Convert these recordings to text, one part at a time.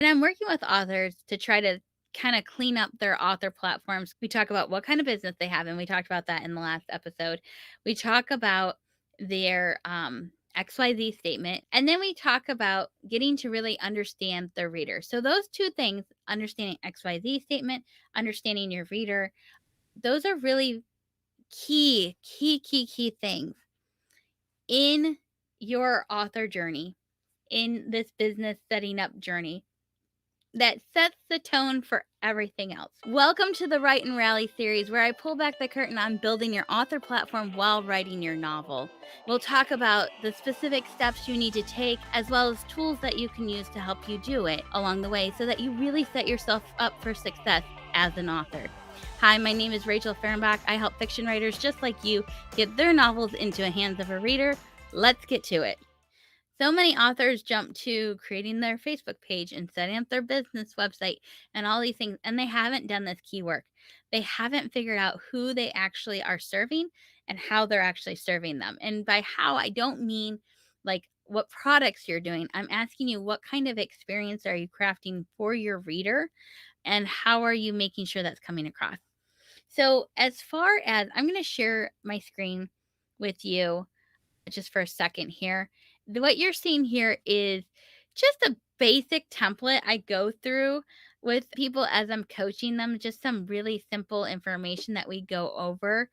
And I'm working with authors to try to kind of clean up their author platforms. We talk about what kind of business they have, and we talked about that in the last episode. We talk about their XYZ statement, and then we talk about getting to really understand their reader. So, those two things, understanding XYZ statement, understanding your reader, those are really key things in your author journey, in this business setting up journey that sets the tone for everything else. Welcome to the Write and Rally series, where I pull back the curtain on building your author platform while writing your novel. We'll talk about the specific steps you need to take, as well as tools that you can use to help you do it along the way so that you really set yourself up for success as an author. Hi, my name is Rachel Fehrenbach. I help fiction writers just like you get their novels into the hands of a reader. Let's get to it. So many authors jump to creating their Facebook page and setting up their business website and all these things, and they haven't done this key work. They haven't figured out who they actually are serving and how they're actually serving them. And by how, I don't mean like what products you're doing. I'm asking you, what kind of experience are you crafting for your reader, and how are you making sure that's coming across? So, as far as I'm going to share my screen with you just for a second here. What you're seeing here is just a basic template I go through with people as I'm coaching them, just some really simple information that we go over.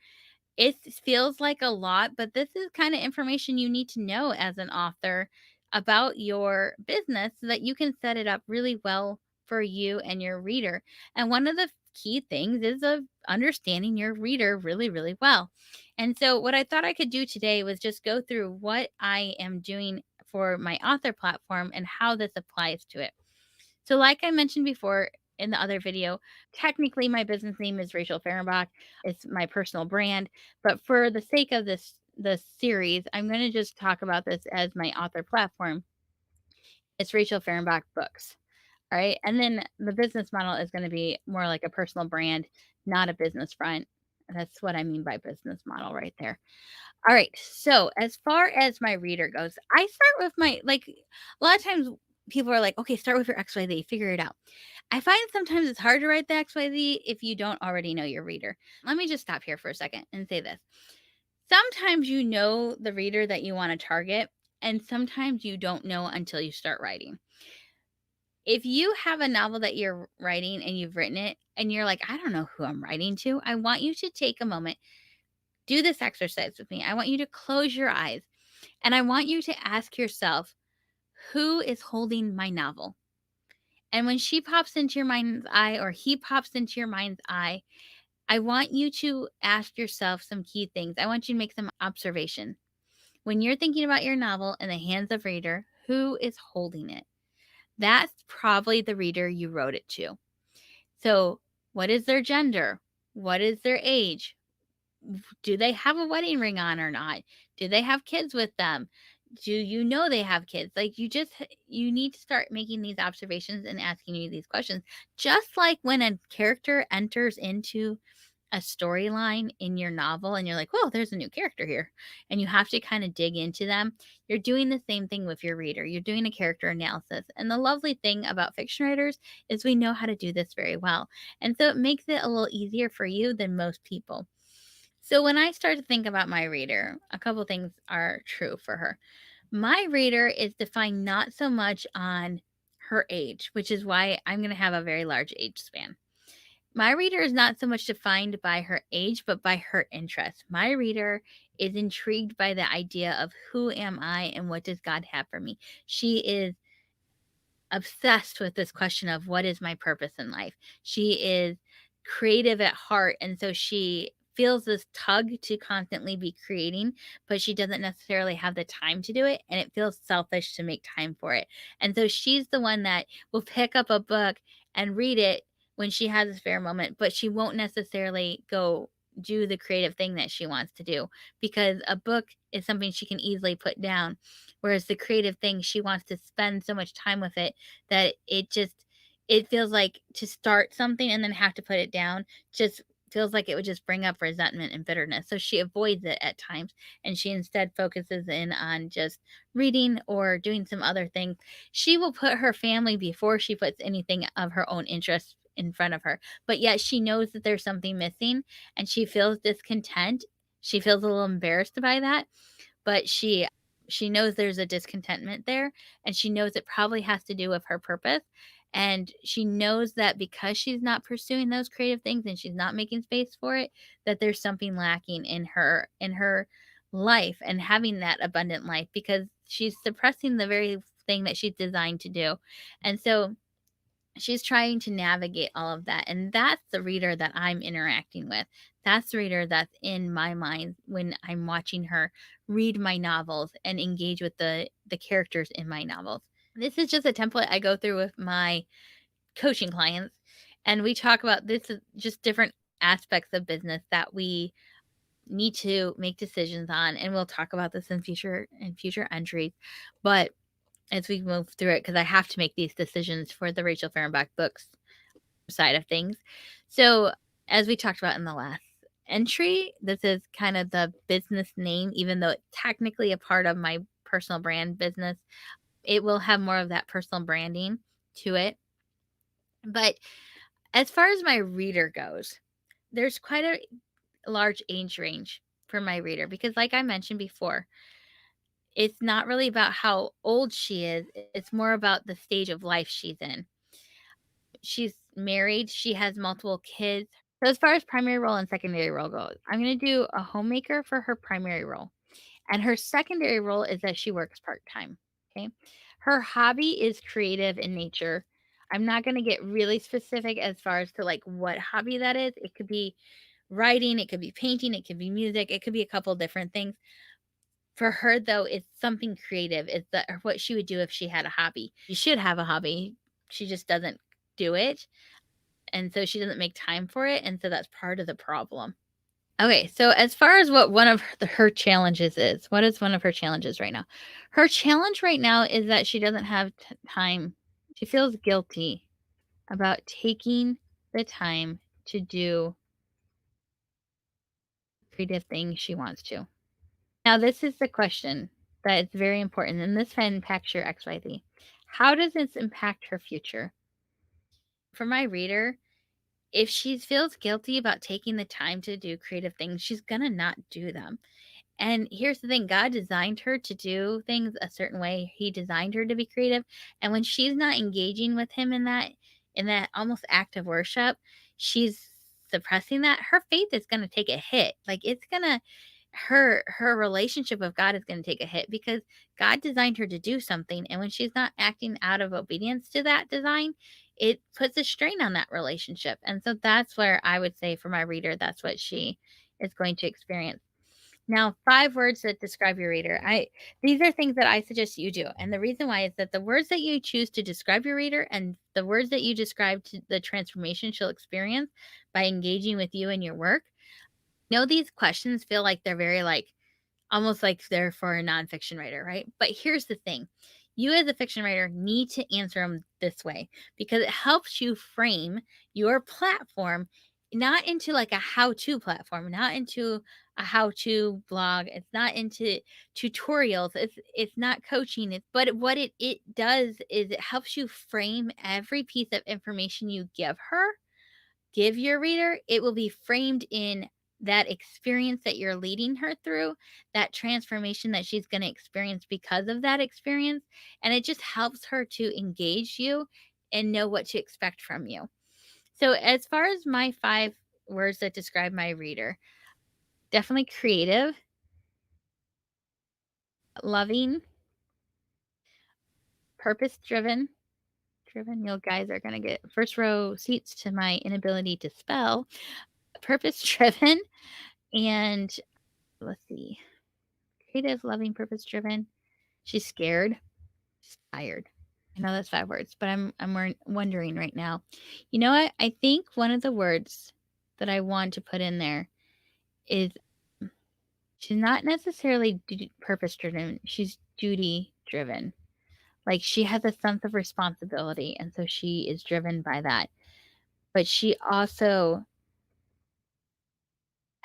It feels like a lot, but this is kind of information you need to know as an author about your business so that you can set it up really well for you and your reader. And one of the key things is of understanding your reader really, really well. And so what I thought I could do today was just go through what I am doing for my author platform and how this applies to it. So, like I mentioned before in the other video, technically my business name is Rachel Fehrenbach. It's my personal brand, but for the sake of this series, I'm going to just talk about this as my author platform. It's Rachel Fehrenbach Books. All right. And then the business model is going to be more like a personal brand, not a business front. That's what I mean by business model right there. All right. So, as far as my reader goes, I start with a lot of times people are like, okay, start with your XYZ, figure it out. I find sometimes it's hard to write the XYZ if you don't already know your reader. Let me just stop here for a second and say this. Sometimes you know the reader that you want to target, and sometimes you don't know until you start writing. If you have a novel that you're writing and you've written it and you're like, I don't know who I'm writing to, I want you to take a moment, do this exercise with me. I want you to close your eyes and I want you to ask yourself, who is holding my novel? And when she pops into your mind's eye or he pops into your mind's eye, I want you to ask yourself some key things. I want you to make some observation. When you're thinking about your novel in the hands of reader, who is holding it? That's probably the reader you wrote it to. So, what is their gender? What is their age? Do they have a wedding ring on or not? Do they have kids with them? Do you know they have kids? Like you need to start making these observations and asking you these questions. Just like when a character enters into a storyline in your novel and you're like, "Well, there's a new character here." And you have to kind of dig into them. You're doing the same thing with your reader. You're doing a character analysis. And the lovely thing about fiction writers is we know how to do this very well. And so it makes it a little easier for you than most people. So when I start to think about my reader, a couple things are true for her. My reader is defined not so much on her age, which is why I'm going to have a very large age span. My reader is not so much defined by her age, but by her interest. My reader is intrigued by the idea of who am I and what does God have for me. She is obsessed with this question of what is my purpose in life. She is creative at heart. And so she feels this tug to constantly be creating, but she doesn't necessarily have the time to do it. And it feels selfish to make time for it. And so she's the one that will pick up a book and read it when she has a spare moment, but she won't necessarily go do the creative thing that she wants to do because a book is something she can easily put down. Whereas the creative thing, she wants to spend so much time with it that it feels like to start something and then have to put it down just feels like it would just bring up resentment and bitterness. So she avoids it at times and she instead focuses in on just reading or doing some other things. She will put her family before she puts anything of her own interest in front of her. But yet she knows that there's something missing and she feels discontent. She feels a little embarrassed by that, but she knows there's a discontentment there, and she knows it probably has to do with her purpose, and she knows that because she's not pursuing those creative things and she's not making space for it, that there's something lacking in her life and having that abundant life because she's suppressing the very thing that she's designed to do. And so she's trying to navigate all of that, and that's the reader that I'm interacting with. That's the reader that's in my mind when I'm watching her read my novels and engage with the characters in my novels. This is just a template I go through with my coaching clients, and we talk about this is just different aspects of business that we need to make decisions on, and we'll talk about this in future entries. But as we move through it, because I have to make these decisions for the Rachel Fehrenbach books side of things. So, as we talked about in the last entry, this is kind of the business name, even though it's technically a part of my personal brand business. It will have more of that personal branding to it. But as far as my reader goes, there's quite a large age range for my reader because, like I mentioned before, it's not really about how old she is, it's more about the stage of life she's in. She's married, she has multiple kids. So as far as primary role and secondary role goes, I'm gonna do a homemaker for her primary role, and her secondary role is that she works part-time, okay? Her hobby is creative in nature. I'm not gonna get really specific as far as to, like, what hobby that is. It could be writing, it could be painting, it could be music, it could be a couple different things. For her, though, it's something creative. It's what she would do if she had a hobby. She should have a hobby. She just doesn't do it, and so she doesn't make time for it, and so that's part of the problem. Okay, so as far as what one of her challenges is, what is one of her challenges right now? Her challenge right now is that she doesn't have time. She feels guilty about taking the time to do creative things she wants to. Now, this is the question that is very important, and this impacts your XYZ. How does this impact her future? For my reader, if she feels guilty about taking the time to do creative things, she's gonna not do them. And here's the thing, God designed her to do things a certain way. He designed her to be creative, and when she's not engaging with him in that almost act of worship, she's suppressing that. Her faith is going to take a hit. Like it's going to her relationship with God is going to take a hit because God designed her to do something, and when she's not acting out of obedience to that design, it puts a strain on that relationship. And so that's where I would say for my reader, that's what she is going to experience. Now, 5 words that describe your reader. These are things that I suggest you do. And the reason why is that the words that you choose to describe your reader and the words that you describe to the transformation she'll experience by engaging with you and your work. Know these questions feel like they're very like almost like they're for a nonfiction writer, right? But here's the thing. You as a fiction writer need to answer them this way because it helps you frame your platform not into like a how-to platform, not into a how-to blog. It's not into tutorials. It's not coaching. But what it does is it helps you frame every piece of information you give your reader, it will be framed in that experience that you're leading her through, that transformation that she's going to experience because of that experience. And it just helps her to engage you and know what to expect from you. So, as far as my 5 words that describe my reader, definitely creative, loving, purpose driven. You guys are going to get first row seats to my inability to spell. Purpose driven, and let's see, creative, loving, purpose driven. She's scared. She's tired. I know that's 5 words, but I'm wondering right now. You know what? I think one of the words that I want to put in there is she's not necessarily purpose driven. She's duty driven. Like she has a sense of responsibility, and so she is driven by that. But she also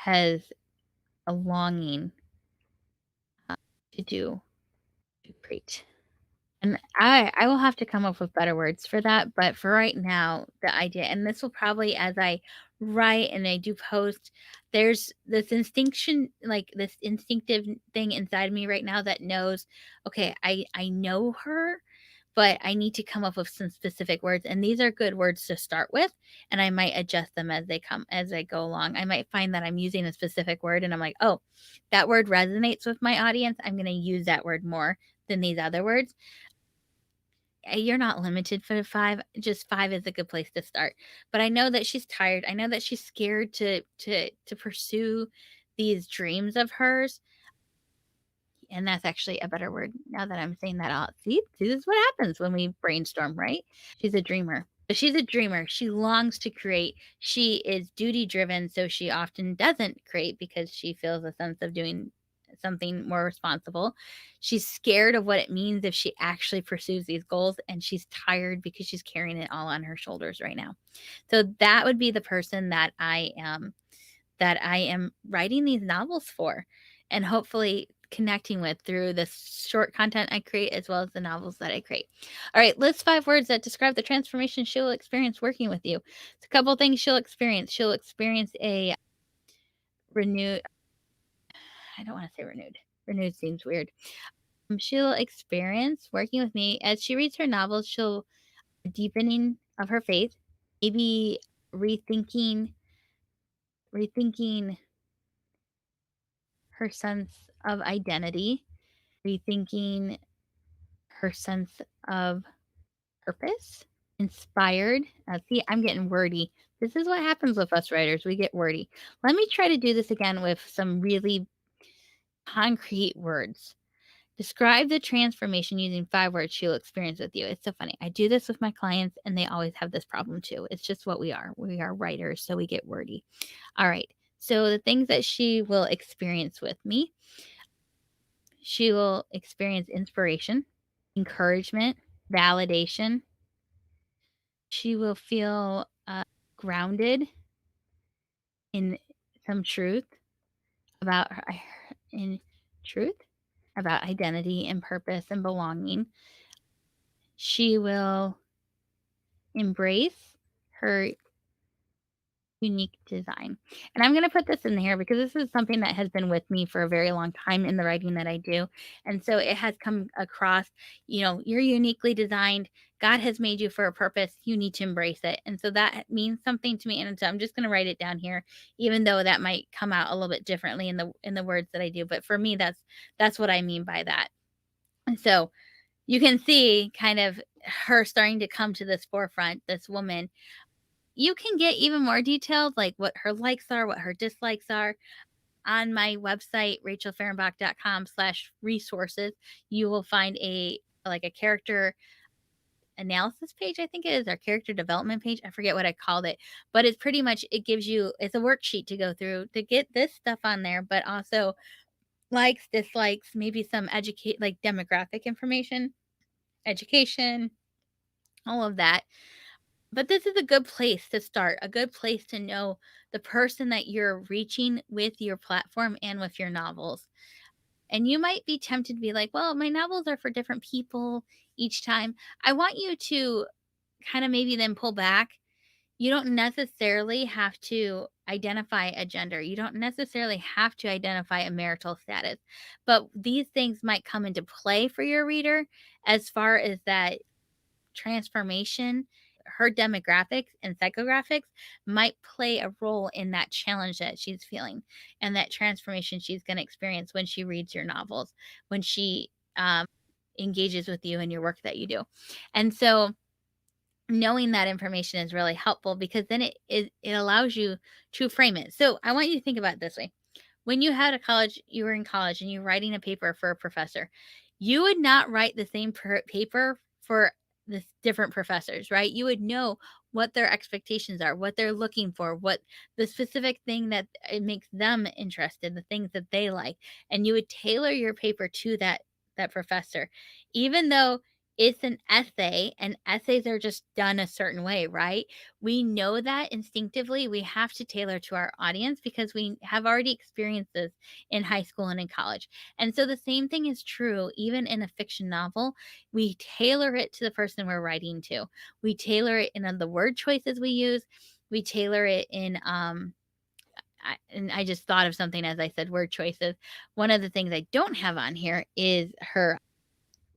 has a longing to do, to create. And I will have to come up with better words for that, but for right now, the idea, and this will probably, as I write and I do post, there's this instinction, like this instinctive thing inside me right now that knows, okay, I know her, but I need to come up with some specific words, and these are good words to start with, and I might adjust them as they come, as I go along. I might find that I'm using a specific word and I'm like, "Oh, that word resonates with my audience. I'm going to use that word more than these other words." You're not limited for the 5, just 5 is a good place to start. But I know that she's tired. I know that she's scared to pursue these dreams of hers, and that's actually a better word now that I'm saying that out. See, this is what happens when we brainstorm, right? She's a dreamer. But she's a dreamer. She longs to create. She is duty driven, so she often doesn't create because she feels a sense of doing something more responsible. She's scared of what it means if she actually pursues these goals, and she's tired because she's carrying it all on her shoulders right now. So that would be the person that I am writing these novels for, and hopefully connecting with through the short content I create as well as the novels that I create. All right, list 5 words that describe the transformation she'll experience working with you. It's a couple things she'll experience. She'll experience a renewed, I don't want to say renewed. Renewed seems weird. She'll experience working with me as she reads her novels. She'll deepening of her faith, maybe rethinking her sense of identity, rethinking her sense of purpose, inspired. See, I'm getting wordy. This is what happens with us writers. We get wordy. Let me try to do this again with some really concrete words. Describe the transformation using 5 words she'll experience with you. It's so funny. I do this with my clients and they always have this problem too. It's just what we are. We are writers, so we get wordy. All right. So the things that she will experience with me, she will experience inspiration, encouragement, validation. She will feel grounded in some truth about her, in truth about identity and purpose and belonging. She will embrace her unique design. And I'm going to put this in here because this is something that has been with me for a very long time in the writing that I do. And so it has come across, you're uniquely designed. God has made you for a purpose. You need to embrace it. And so that means something to me. And so I'm just going to write it down here, even though that might come out a little bit differently in the words that I do. But for me, that's what I mean by that. And so you can see kind of her starting to come to this forefront, this woman. You can get even more detailed, like what her likes are, what her dislikes are. On my website, rachelfehrenbach.com/resources, you will find a character analysis page, I think it is, or character development page. I forget what I called it, but it's pretty much, it's a worksheet to go through to get this stuff on there, but also likes, dislikes, maybe some demographic information, education, all of that. But this is a good place to start, a good place to know the person that you're reaching with your platform and with your novels. And you might be tempted to be like, well, my novels are for different people each time. I want you to kind of maybe then pull back. You don't necessarily have to identify a gender. You don't necessarily have to identify a marital status. But these things might come into play for your reader as far as that transformation. Her demographics and psychographics might play a role in that challenge that she's feeling and that transformation she's going to experience when she reads your novels, when she engages with you in your work that you do. And so knowing that information is really helpful because then it allows you to frame it. So I want you to think about it this way. When you were in college and you're writing a paper for a professor, you would not write the same paper for the different professors, right? You would know what their expectations are, what they're looking for, what the specific thing that it makes them interested, the things that they like, and you would tailor your paper to that professor. Even though It's an essay, and essays are just done a certain way, right? We know that instinctively we have to tailor to our audience because we have already experienced this in high school and in college. And so the same thing is true even in a fiction novel. We tailor it to the person we're writing to. We tailor it in the word choices we use. We tailor it in and I just thought of something as I said word choices. One of the things I don't have on here is her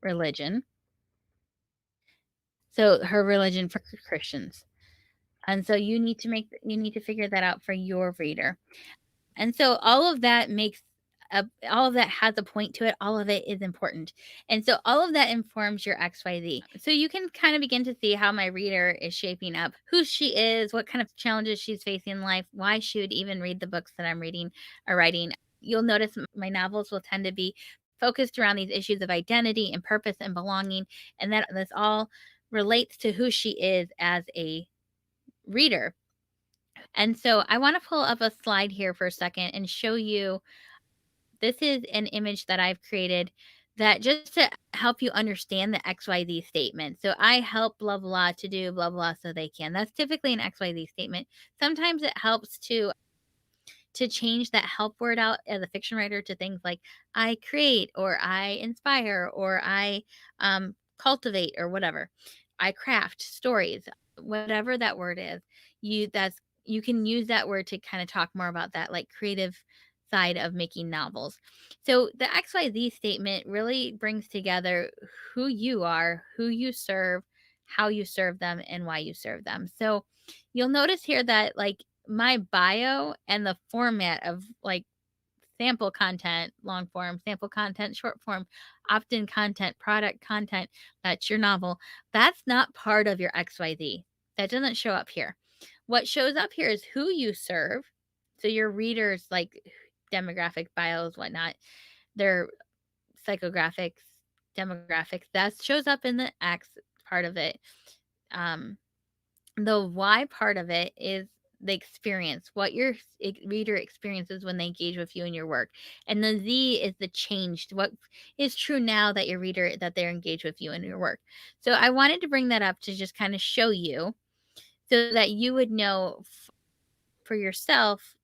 religion. So her religion for Christians. And so you need to figure that out for your reader. And so all of that has a point to it. All of it is important. And so all of that informs your XYZ. So you can kind of begin to see how my reader is shaping up, who she is, what kind of challenges she's facing in life, why she would even read the books that I'm reading or writing. You'll notice my novels will tend to be focused around these issues of identity and purpose and belonging. And that this all relates to who she is as a reader. And so I want to pull up a slide here for a second and show you this is an image that I've created that just to help you understand the XYZ statement. So I help blah blah to do blah blah so they can. That's typically an XYZ statement. Sometimes it helps to change that help word out as a fiction writer to things like I create or I inspire or I cultivate or whatever. I craft stories, whatever that word is. You can use that word to kind of talk more about that like creative side of making novels. So the XYZ statement really brings together who you are, who you serve, how you serve them and why you serve them. So you'll notice here that like my bio and the format of like sample content, long form, sample content, short form, opt in content, product content, that's your novel. That's not part of your XYZ. That doesn't show up here. What shows up here is who you serve. So your readers, like demographic bios, whatnot, their psychographics, demographics, that shows up in the X part of it. Um, the why part of it is the experience, what your reader experiences when they engage with you in your work. And the Z is the changed, what is true now that your reader, that they're engaged with you in your work. So I wanted to bring that up to just kind of show you so that you would know for yourself.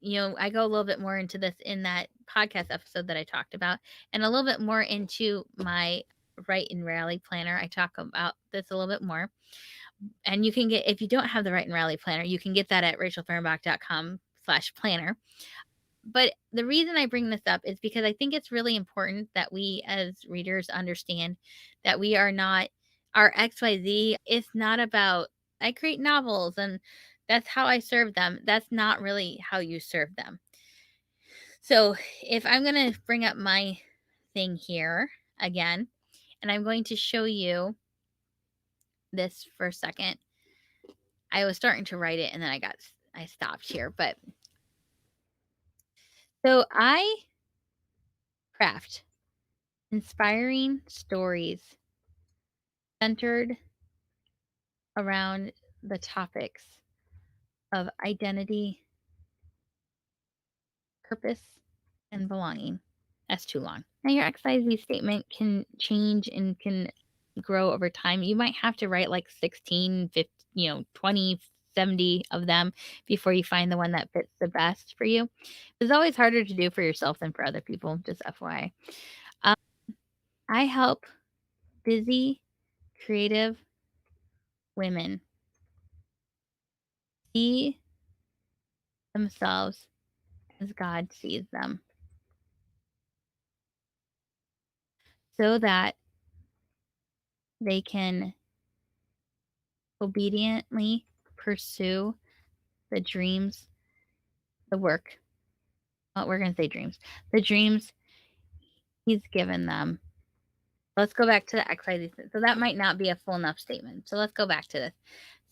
You know, I go a little bit more into this in that podcast episode that I talked about, and a little bit more into my Write and Rally planner. I talk about this a little bit more. And you can get, if you don't have the Write and Rally planner, you can get that at rachelfehrenbach.com/planner. But the reason I bring this up is because I think it's really important that we as readers understand that we are not, our XYZ is not about, I create novels and that's how I serve them. That's not really how you serve them. So if I'm going to bring up my thing here again, and I'm going to show you this for a second. I was starting to write it and then I stopped here. But so I craft inspiring stories centered around the topics of identity, purpose, and belonging. That's too long. Now, your XYZ statement can change and can grow over time. You might have to write like 16, 50, 20, 70 of them before you find the one that fits the best for you. It's always harder to do for yourself than for other people, just FYI. Um, I help busy, creative women see themselves as God sees them so that they can obediently pursue the dreams, the work. Well, we're going to say dreams. The dreams He's given them. Let's go back to the XYZ. So that might not be a full enough statement. So let's go back to this.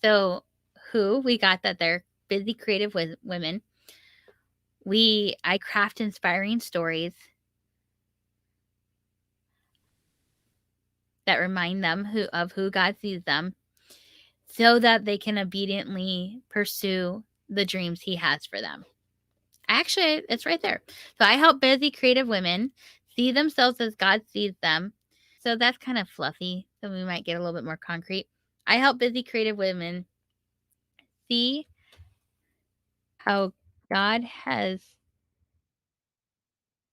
So who we got that they're busy, creative with women. I craft inspiring stories that remind them of who God sees them so that they can obediently pursue the dreams He has for them. Actually, it's right there. So I help busy, creative women see themselves as God sees them. So that's kind of fluffy. So we might get a little bit more concrete. I help busy creative women see how God has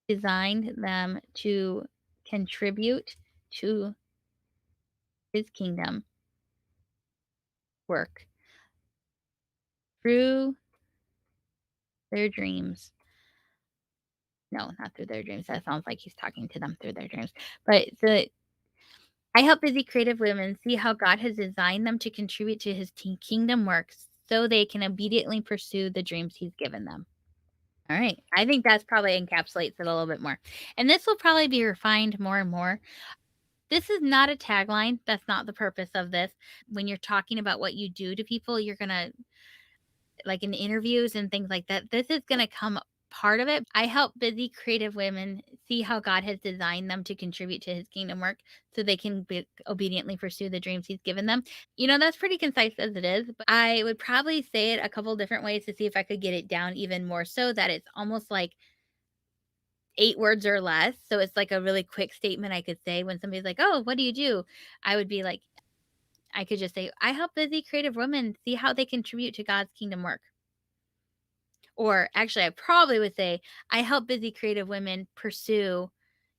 designed them to contribute to his kingdom work through their dreams. No, not through their dreams. That sounds like he's talking to them through their dreams. But I help busy creative women see how God has designed them to contribute to his kingdom works so they can obediently pursue the dreams he's given them. All right. I think that's probably encapsulates it a little bit more. And this will probably be refined more and more. This is not a tagline. That's not the purpose of this. When you're talking about what you do to people, you're going to, like in interviews and things like that, this is going to come part of it. I help busy creative women see how God has designed them to contribute to his kingdom work so they can obediently pursue the dreams he's given them. That's pretty concise as it is, but I would probably say it a couple different ways to see if I could get it down even more so that it's almost like 8 words or less. So it's like a really quick statement I could say when somebody's like, "Oh, what do you do?" I would be like, I could just say, "I help busy creative women see how they contribute to God's kingdom work." Or actually, I probably would say, "I help busy creative women pursue."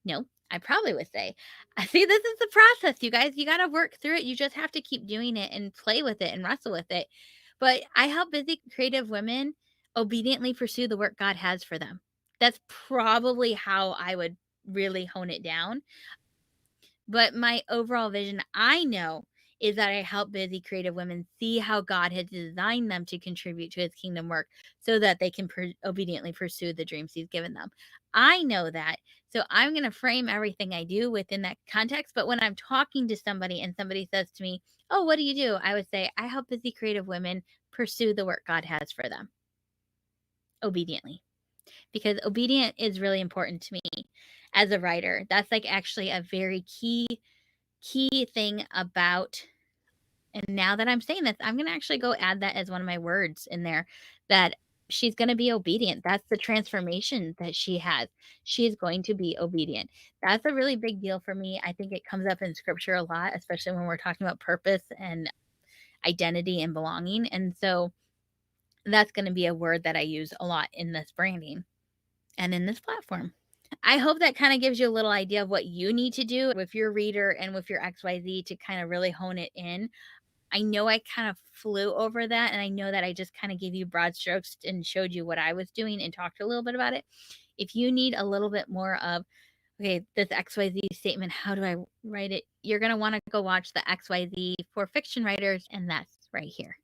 No, I probably would say, I see, this is the process, you guys. You got to work through it. You just have to keep doing it and play with it and wrestle with it. But I help busy creative women obediently pursue the work God has for them. That's probably how I would really hone it down. But my overall vision, I know, is that I help busy creative women see how God has designed them to contribute to his kingdom work so that they can obediently pursue the dreams he's given them. I know that. So I'm going to frame everything I do within that context. But when I'm talking to somebody and somebody says to me, "Oh, what do you do?" I would say, "I help busy creative women pursue the work God has for them obediently." Because obedient is really important to me as a writer. That's like actually a very key thing about, and now that I'm saying this, I'm going to actually go add that as one of my words in there, that she's going to be obedient. That's the transformation that she has. She is going to be obedient. That's a really big deal for me. I think it comes up in scripture a lot, especially when we're talking about purpose and identity and belonging. And so that's going to be a word that I use a lot in this branding and in this platform. I hope that kind of gives you a little idea of what you need to do with your reader and with your XYZ to kind of really hone it in. I know I kind of flew over that, and I know that I just kind of gave you broad strokes and showed you what I was doing and talked a little bit about it. If you need a little bit more of, okay, this XYZ statement, how do I write it? You're going to want to go watch the XYZ for fiction writers, and that's right here.